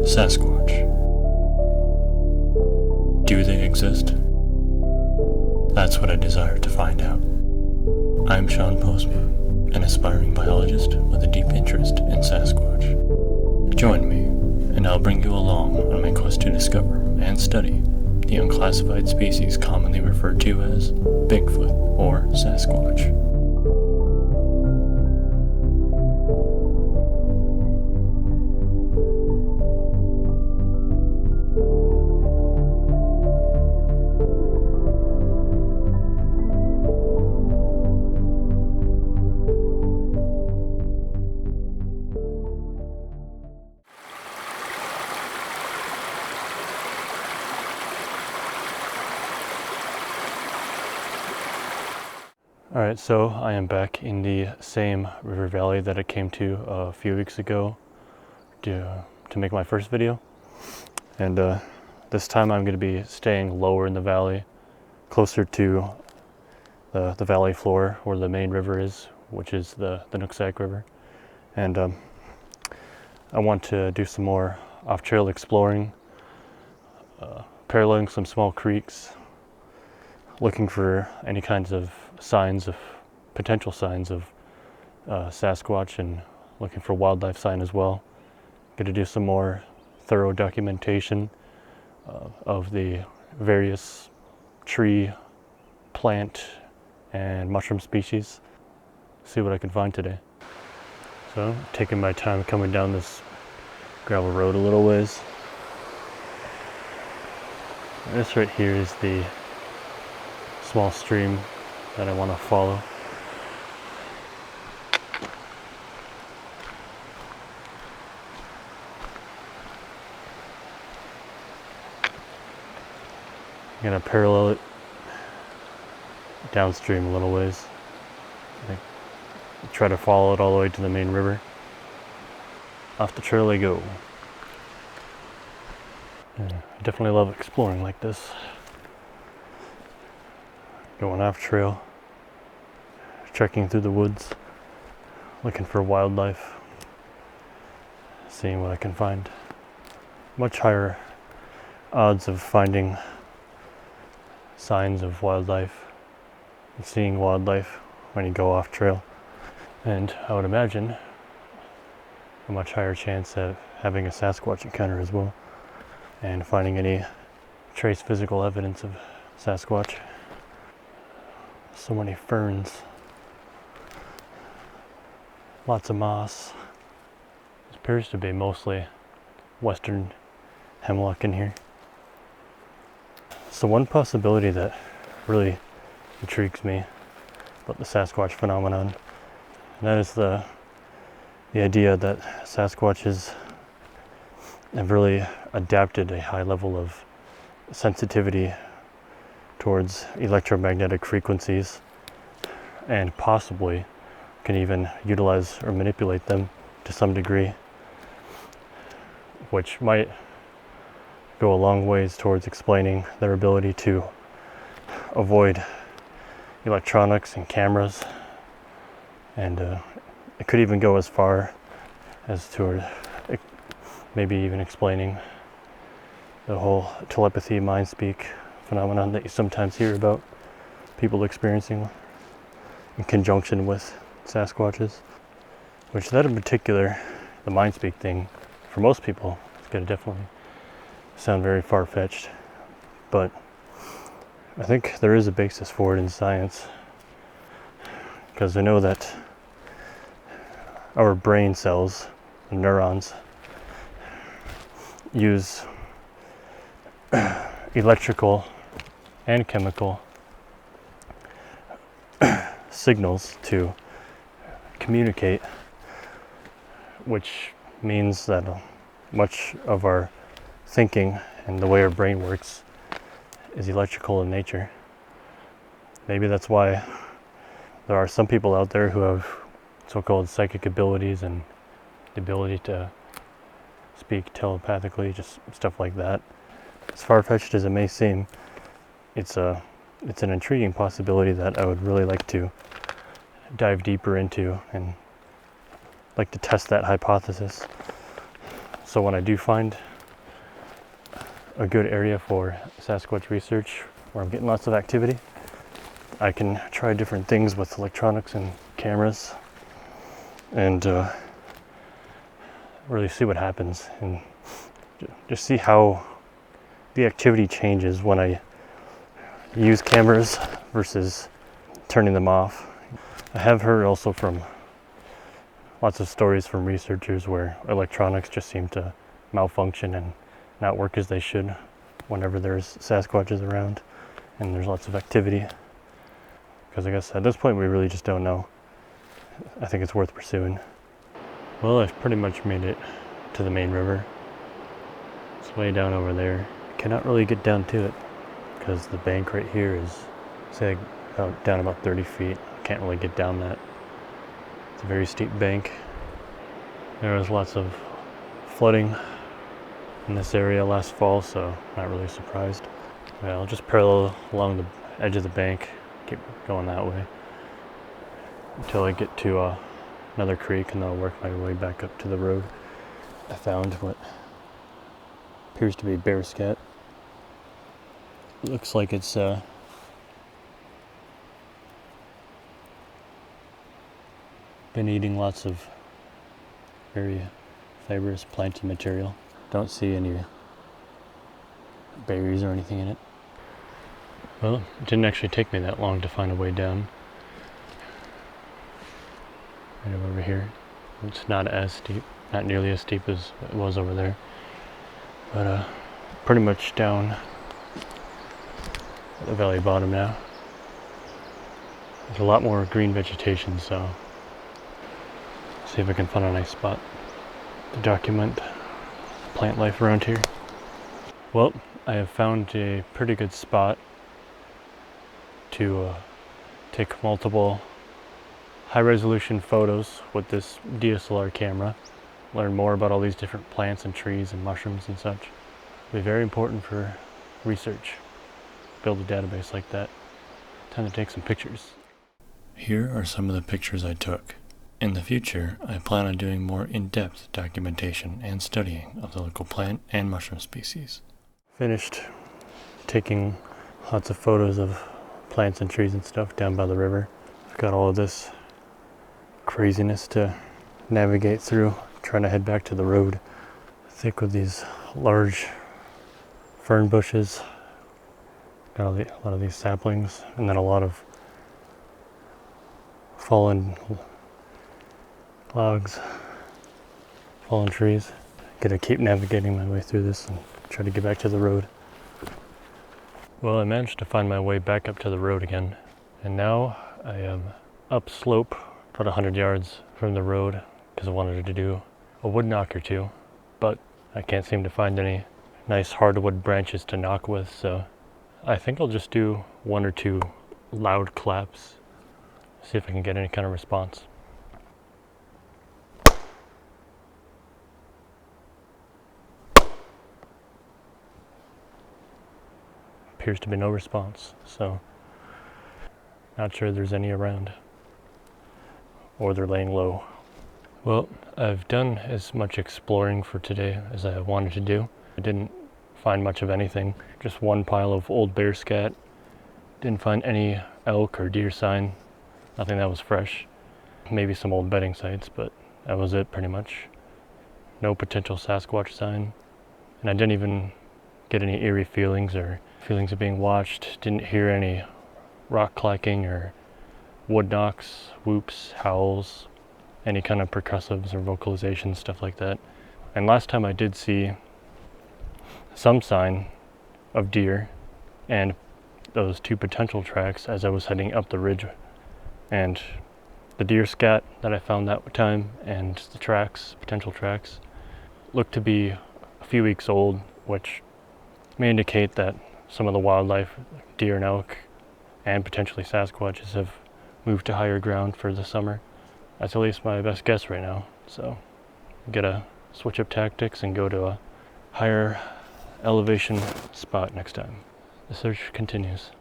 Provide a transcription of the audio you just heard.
Sasquatch. Do they exist? That's what I desire to find out. I'm Sean Postma, an aspiring biologist with a deep interest in Sasquatch. Join me, and I'll bring you along on my quest to discover and study the unclassified species commonly referred to as Bigfoot or Sasquatch. Alright, so I am back in the same river valley that I came to a few weeks ago to make my first video. And this time I'm going to be staying lower in the valley, closer to the valley floor where the main river is, which is the Nooksack River. And I want to do some more off-trail exploring, paralleling some small creeks, looking for any kinds of potential signs of Sasquatch, and looking for wildlife sign as well. Going to do some more thorough documentation of the various tree, plant, and mushroom species. See what I can find today. So, taking my time coming down this gravel road a little ways. And this right here is the small stream that I want to follow. I'm going to parallel it downstream a little ways. Try to follow it all the way to the main river. Off the trail I go. I definitely love exploring like this. Going off trail, trekking through the woods, looking for wildlife, seeing what I can find. Much higher odds of finding signs of wildlife and seeing wildlife when you go off trail. And I would imagine a much higher chance of having a Sasquatch encounter as well, and finding any trace physical evidence of Sasquatch. So many ferns, lots of moss. It appears to be mostly western hemlock in here. So one possibility that really intrigues me about the Sasquatch phenomenon, and that is the idea that Sasquatches have really adapted a high level of sensitivity towards electromagnetic frequencies, and possibly can even utilize or manipulate them to some degree, which might go a long ways towards explaining their ability to avoid electronics and cameras. And it could even go as far as to maybe even explaining the whole telepathy, mind speak phenomenon that you sometimes hear about people experiencing in conjunction with Sasquatches. Which, that in particular, the mind speak thing, for most people, it's going to definitely sound very far-fetched, but I think there is a basis for it in science, because I know that our brain cells, the neurons, use electrical and chemical signals to communicate, which means that much of our thinking and the way our brain works is electrical in nature. Maybe that's why there are some people out there who have so-called psychic abilities and the ability to speak telepathically, just stuff like that. As far-fetched as it may seem, it's an intriguing possibility that I would really like to dive deeper into and like to test that hypothesis. So when I do find a good area for Sasquatch research where I'm getting lots of activity. I can try different things with electronics and cameras and really see what happens and just see how the activity changes when I use cameras versus turning them off. I have heard also from lots of stories from researchers where electronics just seem to malfunction and not work as they should whenever there's Sasquatches around and there's lots of activity. Because I guess at this point we really just don't know. I think it's worth pursuing. Well, I've pretty much made it to the main river. It's way down over there. Cannot really get down to it because the bank right here is, say, down about 30 feet. Can't really get down that. It's a very steep bank. There was lots of flooding in this area last fall, so not really surprised. Yeah, I'll just parallel along the edge of the bank, keep going that way until I get to another creek, and then I'll work my way back up to the road. I found what appears to be bear scat. Looks like it's been eating lots of very fibrous planted material. Don't see any berries or anything in it. Well, it didn't actually take me that long to find a way down. Right over here. It's not as steep, not nearly as steep as it was over there. But pretty much down at the valley bottom now. There's a lot more green vegetation, so see if I can find a nice spot to document plant life around here. Well, I have found a pretty good spot to take multiple high-resolution photos with this DSLR camera. Learn more about all these different plants and trees and mushrooms and such. It'll be very important for research. Build a database like that. Time to take some pictures. Here are some of the pictures I took. In the future, I plan on doing more in-depth documentation and studying of the local plant and mushroom species. Finished taking lots of photos of plants and trees and stuff down by the river. I've got all of this craziness to navigate through, trying to head back to the road. Thick with these large fern bushes. Got a lot of these saplings, and then a lot of fallen logs, fallen trees. Gotta keep navigating my way through this and try to get back to the road. Well, I managed to find my way back up to the road again, and now I am upslope about 100 yards from the road because I wanted to do a wood knock or two, but I can't seem to find any nice hardwood branches to knock with, so I think I'll just do one or two loud claps, see if I can get any kind of response. Appears to be no response, so not sure there's any around, or they're laying low. Well, I've done as much exploring for today as I wanted to do. I didn't find much of anything, just one pile of old bear scat. Didn't find any elk or deer sign, nothing that was fresh. Maybe some old bedding sites, but that was it pretty much. No potential Sasquatch sign, and I didn't even get any eerie feelings or feelings of being watched. Didn't hear any rock clacking or wood knocks, whoops, howls, any kind of percussives or vocalizations, stuff like that. And last time I did see some sign of deer and those two potential tracks as I was heading up the ridge. And the deer scat that I found that time and the tracks, potential tracks, looked to be a few weeks old, which may indicate that some of the wildlife, deer and elk, and potentially Sasquatches have moved to higher ground for the summer. That's at least my best guess right now. So gotta switch up tactics and go to a higher elevation spot next time. The search continues.